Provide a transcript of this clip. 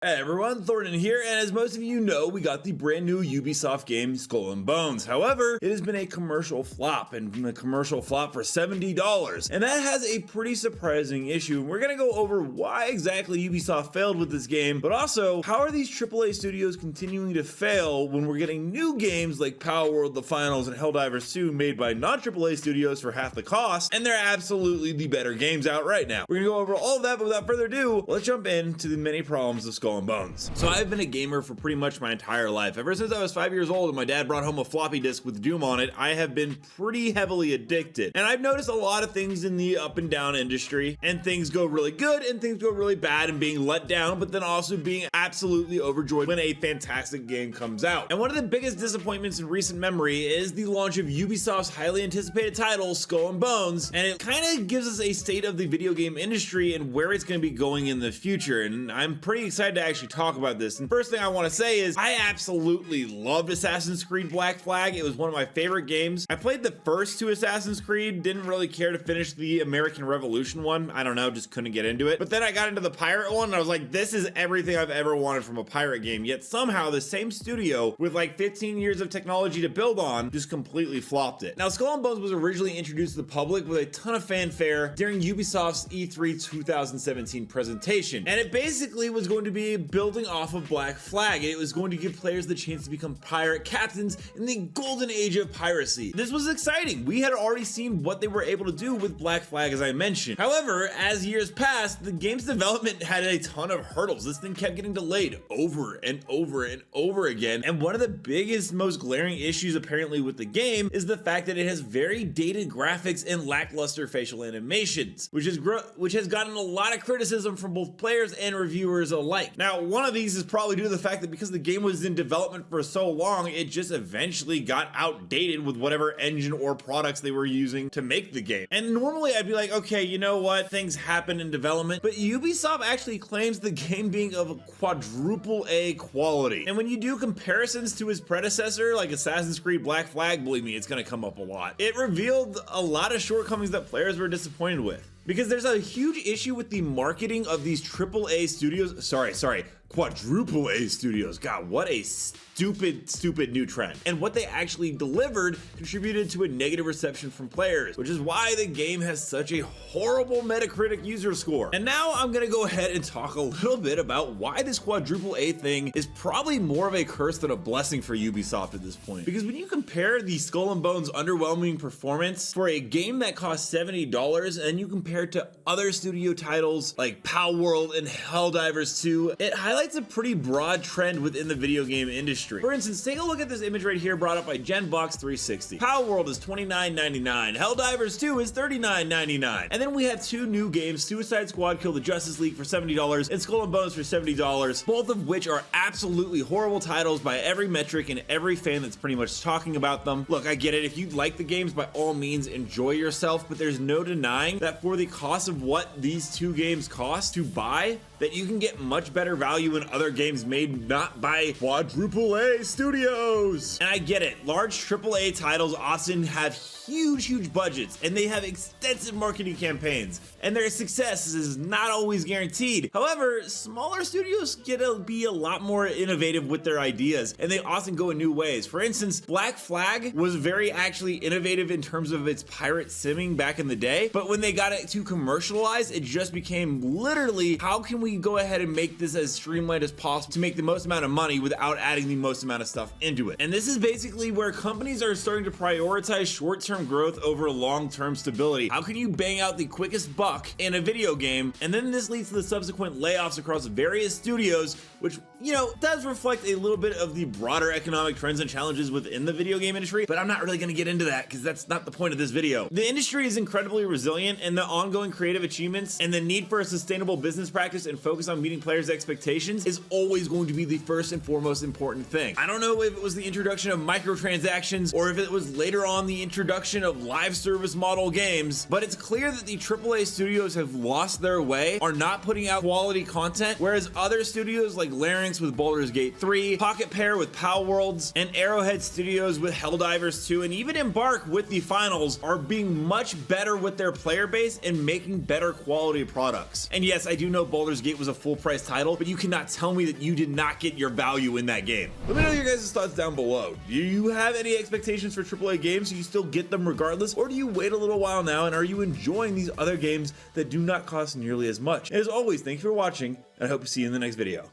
Hey everyone, Thornton here, and as most of you know, we got the brand new Ubisoft game Skull and Bones. However, it has been a commercial flop, and a commercial flop for $70. And that has a pretty surprising issue. We're gonna go over why exactly Ubisoft failed with this game, but also how are these AAA studios continuing to fail when we're getting new games like Power World, The Finals, and Helldivers 2 made by non-AAA studios for half the cost, and they're absolutely the better games out right now. We're gonna go over all of that, but without further ado, let's jump into the many problems of Skull and Bones. So I've been a gamer for pretty much my entire life. Ever since I was 5 years old and my dad brought home a floppy disk with Doom on it, I have been pretty heavily addicted. And I've noticed a lot of things in the up and down industry, and things go really good and things go really bad and being let down, but then also being absolutely overjoyed when a fantastic game comes out. And one of the biggest disappointments in recent memory is the launch of Ubisoft's highly anticipated title, Skull and Bones, and it kind of gives us a state of the video game industry and where it's going to be going in the future. And I'm pretty excited to actually talk about this. And first thing I want to say is I absolutely loved Assassin's Creed Black Flag. It was one of my favorite games. I played the first two Assassin's Creed, didn't really care to finish the American Revolution one. I don't know, just couldn't get into it. But then I got into the pirate one and I was like, this is everything I've ever wanted from a pirate game. Yet somehow the same studio with like 15 years of technology to build on just completely flopped it. Now, Skull and Bones was originally introduced to the public with a ton of fanfare during Ubisoft's E3 2017 presentation. And it basically was going to be building off of Black Flag. It was going to give players the chance to become pirate captains in the golden age of piracy. This was exciting. We had already seen what they were able to do with Black Flag, as I mentioned. However, as years passed, the game's development had a ton of hurdles. This thing kept getting delayed over and over and over again. And one of the biggest, most glaring issues apparently with the game is the fact that it has very dated graphics and lackluster facial animations, which has gotten a lot of criticism from both players and reviewers alike. Now, one of these is probably due to the fact that because the game was in development for so long, it just eventually got outdated with whatever engine or products they were using to make the game. And normally I'd be like, okay, you know what? Things happen in development, but Ubisoft actually claims the game being of quadruple A quality. And when you do comparisons to his predecessor, like Assassin's Creed Black Flag, believe me, it's gonna come up a lot. It revealed a lot of shortcomings that players were disappointed with. Because there's a huge issue with the marketing of these AAA studios, quadruple A studios. God, what a stupid new trend. And what they actually delivered contributed to a negative reception from players, which is why the game has such a horrible Metacritic user score. And now I'm gonna go ahead and talk a little bit about why this quadruple A thing is probably more of a curse than a blessing for Ubisoft at this point. Because when you compare the Skull and Bones underwhelming performance for a game that costs $70 and you compare it to other studio titles like Power World and Helldivers 2, it highlights a pretty broad trend within the video game industry. For instance, take a look at this image right here brought up by GenBox360. Power World is $29.99, Helldivers 2 is $39.99, and then we have two new games, Suicide Squad Kill the Justice League for $70 and Skull and Bones for $70, both of which are absolutely horrible titles by every metric and every fan that's pretty much talking about them. Look, I get it, if you like the games, by all means enjoy yourself, but there's no denying that for the cost of what these two games cost to buy, that you can get much better value in other games made not by quadruple A studios. And I get it, large AAA titles often have huge budgets and they have extensive marketing campaigns, and their success is not always guaranteed. However, smaller studios get to be a lot more innovative with their ideas, and they often go in new ways. For instance, Black Flag was very actually innovative in terms of its pirate simming back in the day, but when they got it to commercialize, it just became literally, how can we go ahead and make this as streamlined as possible to make the most amount of money without adding the most amount of stuff into it. And this is basically where companies are starting to prioritize short-term growth over long-term stability. How can you bang out the quickest buck in a video game? And then this leads to the subsequent layoffs across various studios, which, you know, does reflect a little bit of the broader economic trends and challenges within the video game industry, but I'm not really going to get into that because that's not the point of this video. The industry is incredibly resilient, and the ongoing creative achievements and the need for a sustainable business practice and focus on meeting players' expectations is always going to be the first and foremost important thing. I don't know if it was the introduction of microtransactions or if it was later on the introduction of live service model games, but it's clear that the AAA studios have lost their way, are not putting out quality content, whereas other studios like Larynx with Baldur's Gate 3, Pocket Pair with Power Worlds, and Arrowhead Studios with Helldivers 2, and even Embark with The Finals are being much better with their player base and making better quality products. And yes, I do know Baldur's Gate Gate was a full price title, but you cannot tell me that you did not get your value in that game. Let me know your guys' thoughts down below. Do you have any expectations for AAA games so you still get them regardless, or do you wait a little while now and are you enjoying these other games that do not cost nearly as much? And as always, thank you for watching, and I hope to see you in the next video.